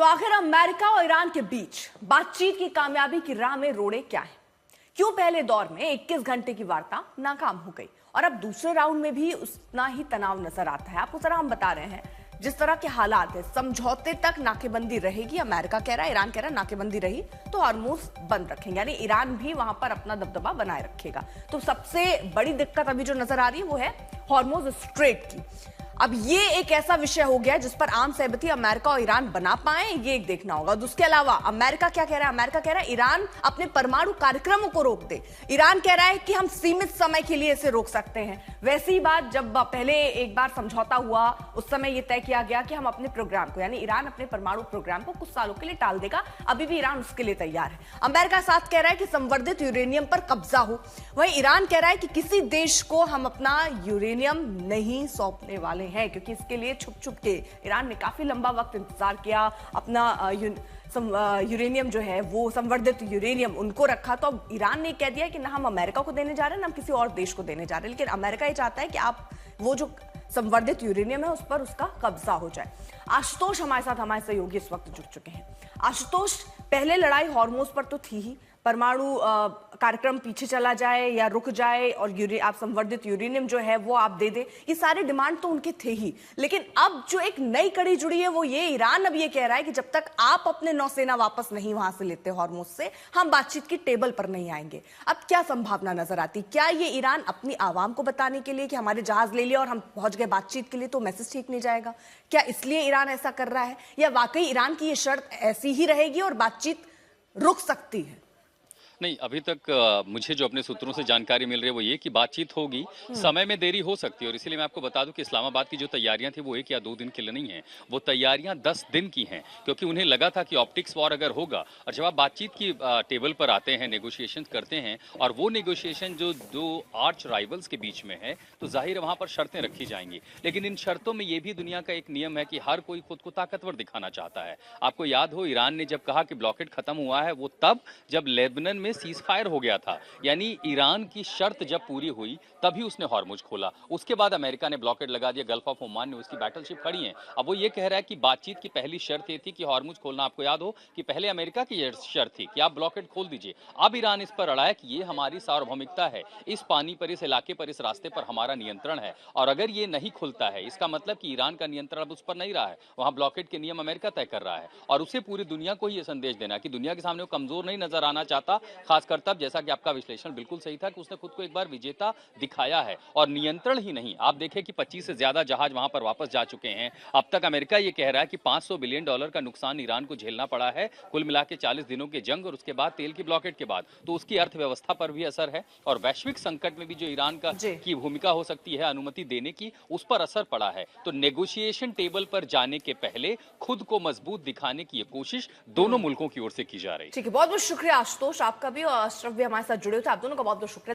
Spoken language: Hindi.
तो आखिर अमेरिका और ईरान के बीच बातचीत की कामयाबी की राह में रोड़े क्या है? क्यों पहले दौर में 21 घंटे की वार्ता नाकाम हो गई और अब दूसरे राउंड में भी उतना ही तनाव नजर आता है? आपको जरा हम बता रहे हैं जिस तरह के हालात है, समझौते तक नाकेबंदी रहेगी। अमेरिका कह रहा है, ईरान कह रहा है नाकेबंदी रही तो हॉर्मुज बंद रखेंगे, यानी ईरान भी वहां पर अपना दबदबा बनाए रखेगा। तो सबसे बड़ी दिक्कत अभी जो नजर आ रही है वो है हॉर्मुज स्ट्रेट की। अब ये एक ऐसा विषय हो गया जिस पर आम सहमति अमेरिका और ईरान बना पाए, ये एक देखना होगा। उसके अलावा अमेरिका क्या कह रहा है? अमेरिका कह रहा है ईरान अपने परमाणु कार्यक्रमों को रोक दे। ईरान कह रहा है कि हम सीमित समय के लिए इसे रोक सकते हैं। वैसी ही बात जब पहले एक बार समझौता हुआ उस समय यह तय किया गया कि हम अपने प्रोग्राम को, यानी ईरान अपने परमाणु प्रोग्राम को कुछ सालों के लिए टाल देगा। अभी भी ईरान उसके लिए तैयार है। अमेरिका साथ कह रहा है कि संवर्धित यूरेनियम पर कब्जा हो, वहीं ईरान कह रहा है कि किसी देश को हम अपना यूरेनियम नहीं सौंपने वाले हैं, क्योंकि इसके लिए छुप छुप के ईरान ने काफी लंबा वक्त इंतजार किया। अपना यूरेनियम जो है वो संवर्धित यूरेनियम उनको रखा। तो अब ईरान ने कह दिया कि ना हम अमेरिका को देने जा रहे हैं ना हम किसी और देश को देने जा रहे हैं, लेकिन अमेरिका ये चाहता है कि आप वो जो संवर्धित यूरेनियम है उस पर उसका कब्जा हो जाए। आशुतोष हमारे सहयोगी इस वक्त जुड़ चुके हैं। आशुतोष, पहले लड़ाई हॉर्मुज पर तो थी ही, परमाणु कार्यक्रम पीछे चला जाए या रुक जाए और आप संवर्धित यूरेनियम जो है वो आप दे दे, ये सारे डिमांड तो उनके थे ही। लेकिन अब जो एक नई कड़ी जुड़ी है वो ये, ईरान अब ये कह रहा है कि जब तक आप अपने नौसेना वापस नहीं वहां से लेते हॉर्मुज से, हम बातचीत की टेबल पर नहीं आएंगे। अब क्या संभावना नजर आती? क्या ये ईरान अपनी आवाम को बताने के लिए कि हमारे जहाज ले लिया और हम पहुंच गए बातचीत के लिए तो मैसेज ठीक नहीं जाएगा? क्या इसलिए ईरान ऐसा कर रहा है, या वाकई ईरान की ये शर्त ऐसी ही रहेगी और बातचीत रुक सकती है? नहीं, अभी तक मुझे जो अपने सूत्रों से जानकारी मिल रही है वो ये कि बातचीत होगी, समय में देरी हो सकती है। और इसीलिए मैं आपको बता दूं कि इस्लामाबाद की जो तैयारियां थी वो 1 या 2 दिन के लिए नहीं है, वो तैयारियां 10 दिन की हैं, क्योंकि उन्हें लगा था कि ऑप्टिक्स वॉर अगर होगा और जब आप बातचीत की टेबल पर आते हैं, नेगोशिएशन करते हैं और वो नेगोशिएशन जो 2 आर्च राइवल्स के बीच में है, तो जाहिर है वहां पर शर्तें रखी जाएंगी। लेकिन इन शर्तों में ये भी दुनिया का एक नियम है कि हर कोई खुद को ताकतवर दिखाना चाहता है। आपको याद हो, ईरान ने जब कहा कि ब्लॉकेड खत्म हुआ है, वो तब जब लेबनान में सीज फायर हो गया था, यानी ईरान की शर्त जब पूरी हुई तभी उसने हॉर्मुज खोला। उसके बाद अमेरिका ने ब्लॉकेड लगा दिया, गल्फ ऑफ ओमान में उसकी बैटलशिप खड़ी है। अब वो ये कह रहा है कि बातचीत की पहली शर्त ये थी कि हॉर्मुज खोलना। आपको याद हो कि पहले अमेरिका की शर्त थी कि आप ब्लॉकेड खोल दीजिए। अब ईरान इस पर अड़ा है कि ये हमारी सार्वभौमिकता है, इस पानी पर, इस इलाके पर, इस रास्ते पर हमारा नियंत्रण है, और अगर ये नहीं खुलता है इसका मतलब कि ईरान का नियंत्रण अब उस पर नहीं रहा है, वहां ब्लॉकेड के नियम अमेरिका तय कर रहा है। और उसे पूरी दुनिया को ही ये संदेश देना कि दुनिया के सामने वो कमजोर नहीं नजर आना चाहता, खासकर तब, जैसा कि आपका विश्लेषण बिल्कुल सही था, कि उसने खुद को एक बार विजेता दिखाया है। और नियंत्रण ही नहीं, आप देखें कि 25 से ज्यादा जहाज वहां पर वापस जा चुके हैं। अब तक अमेरिका ये कह रहा है कि $500 बिलियन का नुकसान ईरान को झेलना पड़ा है, कुल मिला के 40 दिनों के जंग और उसके बाद तेल की ब्लॉकेट के बाद। तो उसकी अर्थव्यवस्था पर भी असर है और वैश्विक संकट में भी जो ईरान की भूमिका हो सकती है अनुमति देने की, उस पर असर पड़ा है। तो नेगोशिएशन टेबल पर जाने के पहले खुद को मजबूत दिखाने की ये कोशिश दोनों मुल्कों की ओर से की जा रही है। ठीक है, बहुत बहुत शुक्रिया आशुतोष आपका भी, और अशरफ भी हमारे साथ जुड़े थे। आप दोनों का बहुत बहुत शुक्रिया।